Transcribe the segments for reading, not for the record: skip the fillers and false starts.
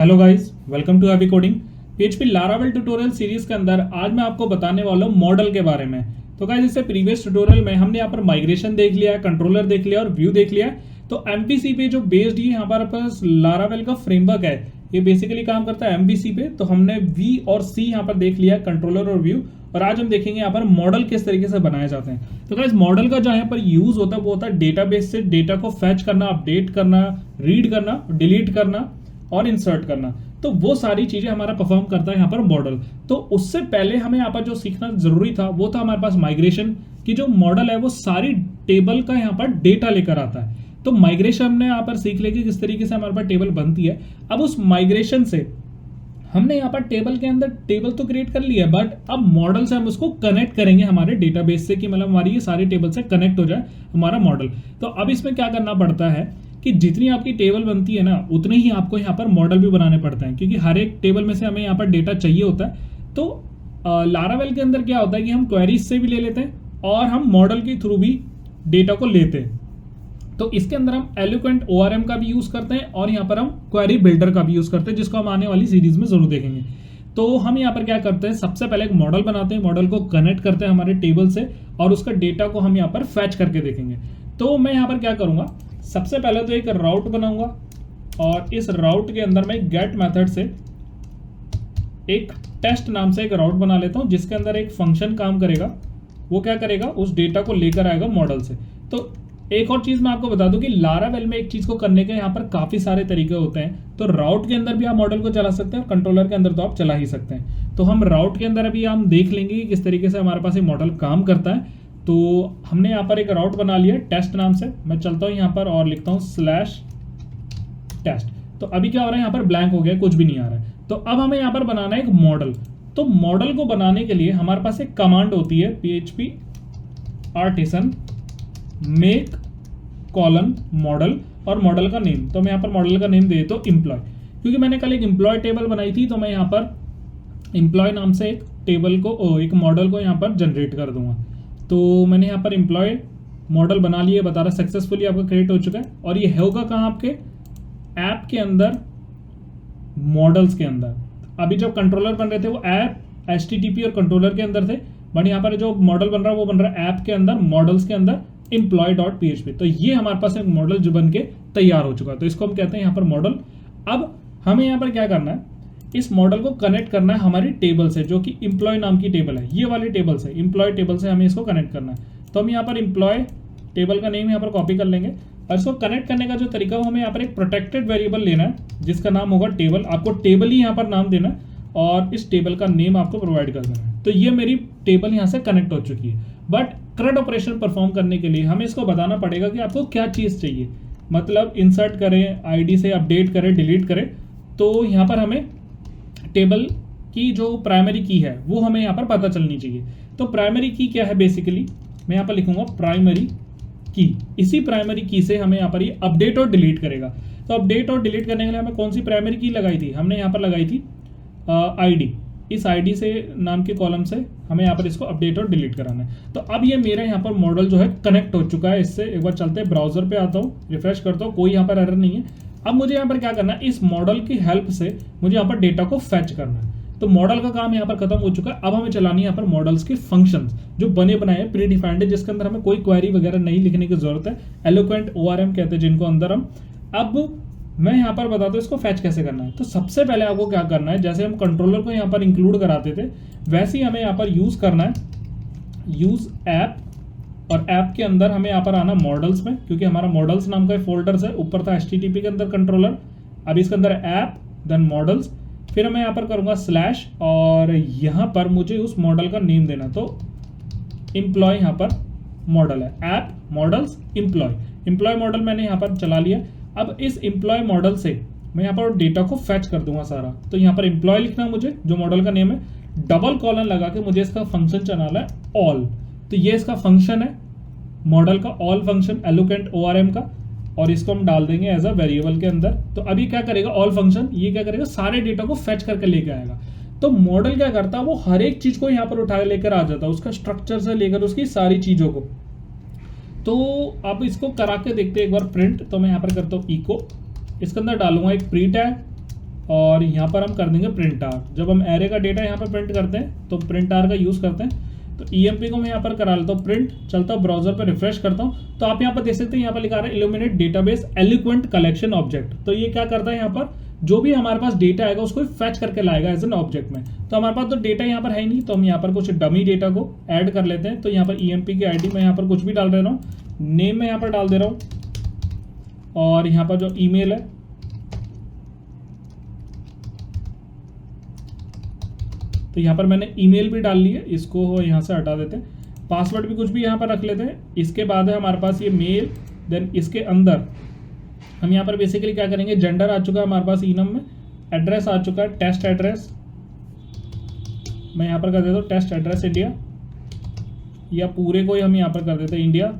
Hello guys, welcome to heavy coding. PHP Laravel tutorial series के अंदर आज मैं आपको बताने वाला हूँ मॉडल के बारे में। तो गाइस, इससे प्रीवियस ट्यूटोरियल में हमने यहाँ पर माइग्रेशन देख लिया है, कंट्रोलर देख लिया और व्यू देख लिया है। तो एमवीसी पे जो बेस्ड ये हमारे पास लारावेल का फ्रेमवर्क है, ये बेसिकली काम करता है एमवीसी पे। तो हमने वी और सी यहाँ पर देख लिया, कंट्रोलर और व्यू। और आज हम देखेंगे यहाँ पर मॉडल किस तरीके से बनाए जाते हैं। तो गाइस, मॉडल का जो यहाँ पर यूज होता है वो होता है डेटाबेस से डेटा को फैच करना, अपडेट करना, रीड करना, डिलीट करना और इंसर्ट करना। तो वो सारी चीजें हमारा परफॉर्म करता है यहाँ पर मॉडल। तो उससे पहले हमें यहाँ पर जो सीखना जरूरी था वो था हमारे पास माइग्रेशन की। जो मॉडल है वो सारी टेबल का यहाँ पर डेटा लेकर आता है। तो माइग्रेशन हमने यहाँ पर सीख लिया कि किस तरीके से हमारे पास टेबल बनती है। अब उस माइग्रेशन से हमने यहाँ पर टेबल के अंदर टेबल तो क्रिएट कर लिया है, बट अब मॉडल से हम उसको कनेक्ट करेंगे हमारे डेटाबेस से, कि मतलब हमारी ये सारी टेबल से कनेक्ट हो जाए हमारा मॉडल। तो अब इसमें क्या करना पड़ता है कि जितनी आपकी टेबल बनती है ना, उतने ही आपको यहाँ पर मॉडल भी बनाने पड़ते हैं, क्योंकि हर एक टेबल में से हमें यहाँ पर डेटा चाहिए होता है। तो लारावेल के अंदर क्या होता है कि हम क्वेरीज से भी ले लेते हैं और हम मॉडल के थ्रू भी डेटा को लेते हैं। तो इसके अंदर हम एलोक्वेंट ORM का भी यूज करते हैं और यहाँ पर हम क्वेरी बिल्डर का भी यूज करते हैं, जिसको हम आने वाली सीरीज में जरूर देखेंगे। तो हम यहाँ पर क्या करते हैं, सबसे पहले एक मॉडल बनाते हैं, मॉडल को कनेक्ट करते हैं हमारे टेबल से और उसका डेटा को हम यहाँ पर फैच करके देखेंगे। तो मैं यहाँ पर क्या करूंगा, सबसे पहले तो एक राउट बनाऊंगा और इस राउट के अंदर मैं गेट मेथड से एक टेस्ट नाम से एक राउट बना लेता हूं, जिसके अंदर एक फंक्शन काम करेगा। वो क्या करेगा, उस डेटा को लेकर आएगा मॉडल से। तो एक और चीज मैं आपको बता दूं कि लारावेल में एक चीज को करने के यहाँ पर काफी सारे तरीके होते हैं। तो राउट के अंदर भी आप मॉडल को चला सकते हैं और कंट्रोलर के अंदर तो आप चला ही सकते हैं। तो हम राउट के अंदर अभी हम देख लेंगे कि किस तरीके से हमारे पास ये मॉडल काम करता है। तो हमने यहाँ पर एक राउट बना लिया टेस्ट नाम से। मैं चलता हूँ यहाँ पर और लिखता हूँ /टेस्ट। तो अभी क्या हो रहा है, यहाँ पर ब्लैंक हो गया, कुछ भी नहीं आ रहा है। तो अब हमें यहाँ पर बनाना है एक मॉडल। तो मॉडल को बनाने के लिए हमारे पास एक कमांड होती है PHP artisan make colon model और मॉडल का नेम। तो मैं यहाँ पर मॉडल का नेम दे देता हूँ एम्प्लॉय, क्योंकि मैंने कल एक एम्प्लॉय टेबल बनाई थी। तो मैं यहाँ पर एम्प्लॉय नाम से एक टेबल को, एक मॉडल को यहाँ पर जनरेट कर दूंगा। तो मैंने यहाँ पर एम्प्लॉय मॉडल बना लिया, बता रहा सक्सेसफुली आपका क्रिएट हो चुका है। और ये होगा कहाँ, आपके ऐप के अंदर, मॉडल्स के अंदर। अभी जब कंट्रोलर बन रहे थे वो ऐप HTTP और कंट्रोलर के अंदर थे, बट यहाँ पर जो मॉडल बन रहा है वो बन रहा है ऐप के अंदर, मॉडल्स के अंदर employee.php। तो ये हमारे पास एक मॉडल जो बन के तैयार हो चुका है। तो इसको हम कहते हैं यहाँ पर मॉडल। अब हमें यहाँ पर क्या करना है, इस मॉडल को कनेक्ट करना है हमारी टेबल से, जो कि एम्प्लॉय नाम की टेबल है। ये वाली टेबल से, एम्प्लॉय टेबल से हमें इसको कनेक्ट करना है। तो हम यहाँ पर एम्प्लॉय टेबल का नेम यहाँ पर कॉपी कर लेंगे और इसको कनेक्ट करने का जो तरीका है, हमें यहाँ पर एक प्रोटेक्टेड वेरिएबल लेना है जिसका नाम होगा टेबल। आपको टेबल ही यहाँ पर नाम देना है और इस टेबल का नेम आपको प्रोवाइड कर देना है। तो ये मेरी टेबल यहाँ से कनेक्ट हो चुकी है। बट CRUD ऑपरेशन परफॉर्म करने के लिए हमें इसको बताना पड़ेगा कि आपको क्या चीज़ चाहिए, मतलब इंसर्ट करें, ID से अपडेट करें, डिलीट करें। तो यहाँ पर हमें टेबल की जो प्राइमरी की है वो हमें यहाँ पर पता चलनी चाहिए। तो प्राइमरी की क्या है, बेसिकली मैं यहाँ पर लिखूंगा प्राइमरी की। इसी प्राइमरी की से हमें यहाँ पर ये अपडेट और डिलीट करेगा। तो अपडेट और डिलीट करने के लिए हमें कौन सी प्राइमरी की लगाई थी, हमने यहाँ पर लगाई थी ID। इस ID से नाम के कॉलम से हमें यहाँ पर इसको अपडेट और डिलीट कराना है। तो अब ये मेरा यहाँ पर मॉडल जो है कनेक्ट हो चुका है इससे। एक बार चलते हैं, ब्राउजर पे आता हूँ, रिफ्रेश करता हूँ, कोई यहाँ पर एरर नहीं है। अब मुझे यहाँ पर क्या करना है, इस मॉडल की हेल्प से मुझे यहाँ पर डेटा को फैच करना है। तो मॉडल का काम यहाँ पर खत्म हो चुका है। अब हमें चलानी है यहाँ पर मॉडल्स के फंक्शंस जो बने बनाए हैं, प्री डिफाइंड है, जिसके अंदर हमें कोई क्वेरी वगैरह नहीं लिखने की जरूरत है। एलोक्वेंट ORM कहते हैं जिनको अंदर हम। अब मैं यहाँ पर बताता हूँ इसको फैच कैसे करना है। तो सबसे पहले आपको क्या करना है, जैसे हम कंट्रोलर को यहाँ पर इंक्लूड कराते थे, वैसे ही हमें यहाँ पर यूज करना है यूज ऐप। और ऐप के अंदर हमें यहाँ पर आना मॉडल्स में, क्योंकि हमारा मॉडल्स नाम का फोल्डर है। ऊपर था HTTP के अंदर कंट्रोलर, अब इसके अंदर ऐप, देन मॉडल्स। फिर मैं यहाँ पर करूँगा स्लैश और यहाँ पर मुझे उस मॉडल का नेम देना। तो एम्प्लॉय यहाँ पर मॉडल है, ऐप मॉडल्स एम्प्लॉय मॉडल मैंने यहाँ पर चला लिया। अब इस एम्प्लॉय मॉडल से मैं यहाँ पर डेटा को फैच कर दूंगा सारा। तो यहाँ पर एम्प्लॉय लिखना है मुझे, जो मॉडल का नेम है, डबल कॉलन लगा के मुझे इसका फंक्शन चलाना है ऑल। तो ये इसका फंक्शन है मॉडल का, ऑल फंक्शन एलोकेंट ORM का, और इसको हम डाल देंगे एज अ वेरिएबल के अंदर। तो अभी क्या करेगा ऑल फंक्शन, ये क्या करेगा, सारे डेटा को फैच करके लेके आएगा। तो मॉडल क्या करता है, वो हर एक चीज को यहाँ पर उठा लेकर आ जाता है, उसका स्ट्रक्चर से लेकर उसकी सारी चीजों को। तो अब इसको करा के देखते हैं एक बार प्रिंट। तो मैं यहाँ पर करता हूँ इको, इसके अंदर डालूंगा एक प्री टैग और यहाँ पर हम कर देंगे प्रिंट आर। जब हम एरे का डेटा यहाँ पर प्रिंट करते हैं तो प्रिंट आर का यूज़ करते हैं। तो ईएमपी को मैं यहाँ पर करा लेता हूँ प्रिंट, चलता हूँ ब्राउजर पर रिफ्रेश करता हूँ तो आप यहाँ पर देख सकते हैं यहाँ पर लिखा रहा है illuminate database eloquent collection object. तो ये क्या करता है, यहाँ पर जो भी हमारे पास डेटा आएगा उसको फैच करके लाएगा एज एन ऑब्जेक्ट में। तो हमारे पास तो डेटा यहाँ पर है ही नहीं, तो हम यहाँ पर कुछ डमी डेटा को ऐड कर लेते हैं। तो यहाँ पर ईएमपी की आईडी मैं यहाँ पर कुछ भी डाल दे रहा हूँ, नेम में यहाँ पर डाल दे रहा हूँ, और यहाँ पर जो ईमेल है तो यहाँ पर मैंने ईमेल भी डाल ली है, इसको यहाँ से हटा देते हैं। पासवर्ड भी कुछ भी यहाँ पर रख लेते हैं। इसके बाद है हमारे पास ये मेल, देन इसके अंदर हम यहाँ पर बेसिकली क्या करेंगे, जेंडर आ चुका है हमारे पास इनम में, एड्रेस आ चुका है टेस्ट एड्रेस, मैं यहाँ पर कर देता हूँ टेस्ट एड्रेस इंडिया, या पूरे को ही हम यहाँ पर कर देते हैं इंडिया।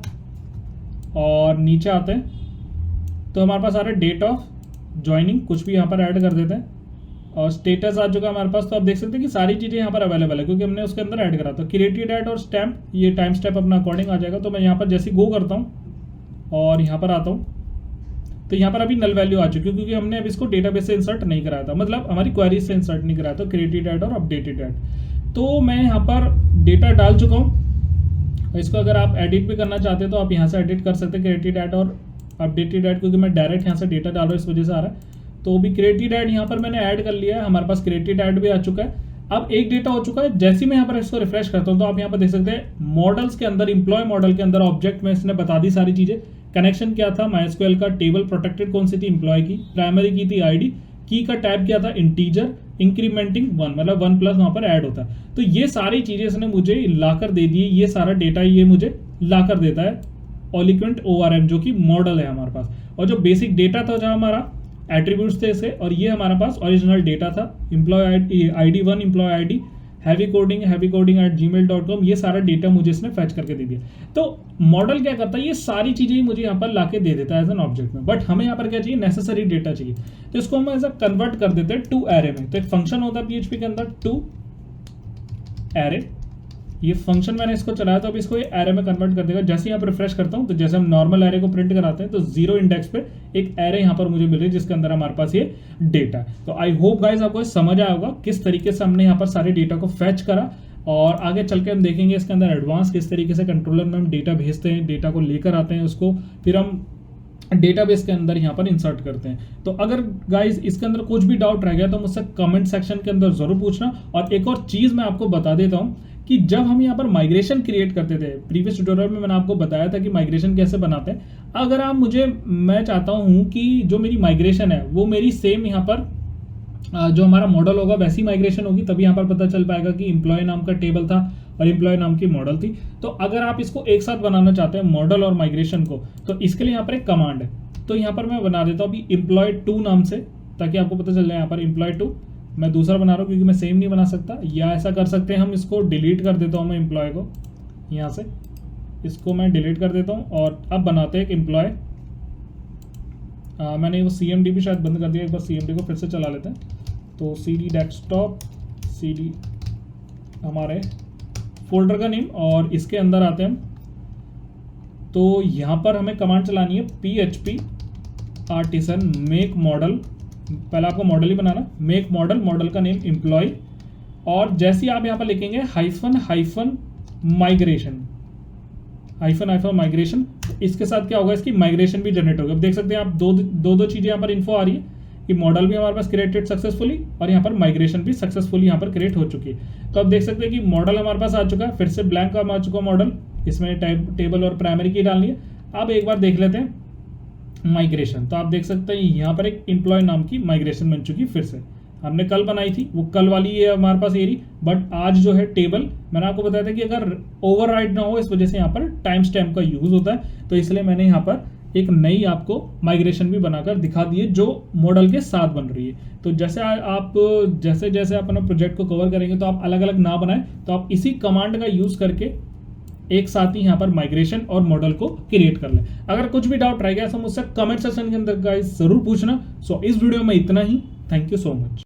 और नीचे आते हैं तो हमारे पास आ रहा है डेट ऑफ ज्वाइनिंग, कुछ भी यहाँ पर ऐड कर देते हैं। और स्टेटस आ चुका है हमारे पास, तो आप देख सकते हैं कि सारी चीज़ें यहाँ पर अवेलेबल है क्योंकि हमने उसके अंदर ऐड करा। तो क्रिएटेड डेट और स्टैम्प, ये टाइम स्टैम्प अपना अकॉर्डिंग आ जाएगा। तो मैं यहाँ पर जैसे गो करता हूँ और यहाँ पर आता हूँ तो यहाँ पर अभी नल वैल्यू आ चुकी है क्योंकि हमने अभी इसको डेटाबेस से इंसर्ट नहीं कराया था, मतलब हमारी क्वेरीज से इंसर्ट नहीं कराया था, क्रिएटेड डेट और अपडेटेड डेट। तो मैं यहाँ पर डेटा डाल चुका हूँ। इसको अगर आप एडिट भी करना चाहते हैं तो आप यहाँ से एडिट कर सकते हैं क्रिएटेड डेट और अपडेटेड डेट, क्योंकि मैं डायरेक्ट यहाँ से डेटा डाल रहा हूँ इस वजह से आ रहा है। तो भी क्रिएटेड ऐड यहाँ पर मैंने ऐड कर लिया है, हमारे पास क्रिएटेड ऐड भी आ चुका है। अब एक डेटा हो चुका है। जैसे मैं यहाँ पर इसको रिफ्रेश करता हूँ तो आप यहाँ पर देख सकते हैं मॉडल्स के अंदर, इंप्लॉय मॉडल के अंदर ऑब्जेक्ट में इसने बता दी सारी चीजें। कनेक्शन क्या था, MySQL का, टेबल प्रोटेक्टेड कौन सी थी, इंप्लॉय की, प्राइमरी की थी आईडी, की का टाइप क्या था, इंटीजर, इंक्रीमेंटिंग 1, मतलब 1 प्लस वहां पर ऐड होता है। तो ये सारी चीजें इसने मुझे लाकर दे दी, ये सारा डेटा ये मुझे लाकर देता है एलिक्वेंट ORM जो कि मॉडल है हमारे पास। और जो बेसिक डेटा था जहाँ हमारा एट्रीब्यूट्स थे इसे, और ये हमारे पास ओरिजिनल डेटा था, employ ID 1, employ ID, heavy coding @gmail.com, ये सारा डेटा मुझे इसने फैच करके दे दिया। तो मॉडल क्या करता है, ये सारी चीजें ही मुझे यहाँ पर लाके दे देता है एज एन ऑब्जेक्ट में। बट हमें यहाँ पर क्या चाहिए, नेसेसरी डेटा चाहिए, तो इसको हम एज कन्वर्ट कर देते हैं टू एरे में। तो एक फंक्शन होता है PHP के अंदर टू एरे, ये फंक्शन मैंने इसको चलाया तो अब इसको ये एरे में कन्वर्ट कर देगा। जैसे यहाँ पर रिफ्रेश करता हूँ तो जैसे हम नॉर्मल एरे को प्रिंट कराते हैं तो 0 इंडेक्स पे एक एरे यहाँ पर मुझे मिल रही है जिसके अंदर हमारे पास ये डेटा। तो आई होप गाइज आपको समझ आया होगा किस तरीके से हमने यहाँ पर सारे डेटा को फैच करा, और आगे चल के हम देखेंगे इसके अंदर एडवांस किस तरीके से कंट्रोलर में हम डेटा भेजते हैं, डेटा को लेकर आते हैं, उसको फिर हम डेटाबेस के अंदर यहाँ पर इंसर्ट करते हैं। तो अगर गाइज इसके अंदर कुछ भी डाउट रह गया तो मुझसे कमेंट सेक्शन के अंदर जरूर पूछना। और एक और चीज मैं आपको बता देता हूँ कि जब हम यहाँ पर माइग्रेशन क्रिएट करते थे, प्रीवियस ट्यूटोरियल में मैंने आपको बताया था कि माइग्रेशन कैसे बनाते हैं। अगर आप मैं चाहता हूँ कि जो मेरी माइग्रेशन है वो मेरी सेम यहाँ पर जो हमारा मॉडल होगा वैसी माइग्रेशन होगी, तभी यहाँ पर पता चल पाएगा कि एम्प्लॉय नाम का टेबल था और एम्प्लॉय नाम की मॉडल थी। तो अगर आप इसको एक साथ बनाना चाहते हैं मॉडल और माइग्रेशन को, तो इसके लिए यहाँ पर एक कमांड है। तो यहाँ पर मैं बना देता हूँ अभी एम्प्लॉय 2 नाम से, ताकि आपको पता चल जाए। यहाँ पर एम्प्लॉय 2 मैं दूसरा बना रहा हूँ क्योंकि मैं सेम नहीं बना सकता, या ऐसा कर सकते हैं हम, इसको डिलीट कर देता हूँ मैं एम्प्लॉय को, यहाँ से इसको मैं डिलीट कर देता हूँ। और अब बनाते हैं एक एम्प्लॉय, मैंने वो CMD भी शायद बंद कर दिया, एक बार CMD को फिर से चला लेते हैं। तो CD डेस्कटॉप, CD हमारे फोल्डर का नेम, और इसके अंदर आते हैं हम। तो यहाँ पर हमें कमांड चलानी है PHP आर्टिसन मेक मॉडल, पहले आपको मॉडल ही बनाना, मेक मॉडल, मॉडल का नेम एम्प्लॉय, और जैसे आप यहाँ पर लिखेंगे हाइफन माइग्रेशन, इसके साथ क्या होगा, इसकी माइग्रेशन भी जनरेट होगी। अब देख सकते हैं आप दो चीजें यहाँ पर इन्फो आ रही है कि मॉडल भी हमारे पास क्रिएटेड सक्सेसफुली और यहाँ पर माइग्रेशन भी सक्सेसफुली यहाँ पर क्रिएट हो चुकी है। तो अब देख सकते हैं कि मॉडल हमारे पास आ चुका है, फिर से ब्लैंक आ चुका मॉडल, इसमें टेबल और प्राइमरी की डालनी है। अब एक बार देख लेते हैं माइग्रेशन, तो आप देख सकते हैं यहाँ पर एक एम्प्लॉय नाम की माइग्रेशन बन चुकी, फिर से हमने कल बनाई थी, वो कल वाली ये हमारे पास एरी, बट आज जो है टेबल, मैंने आपको बताया था कि अगर ओवरराइड ना हो इस वजह से यहाँ पर टाइम स्टैम्प का यूज होता है, तो इसलिए मैंने यहाँ पर एक नई आपको माइग्रेशन भी बनाकर दिखा दी है जो मॉडल के साथ बन रही है। तो जैसे जैसे आप अपना प्रोजेक्ट को कवर करेंगे तो आप अलग अलग ना बनाएं, तो आप इसी कमांड का यूज करके एक साथ ही यहाँ पर माइग्रेशन और मॉडल को क्रिएट कर लें। अगर कुछ भी डाउट रह गया तो मुझसे कमेंट सेक्शन के अंदर गाइस जरूर पूछना। सो इस वीडियो में इतना ही, थैंक यू सो मच।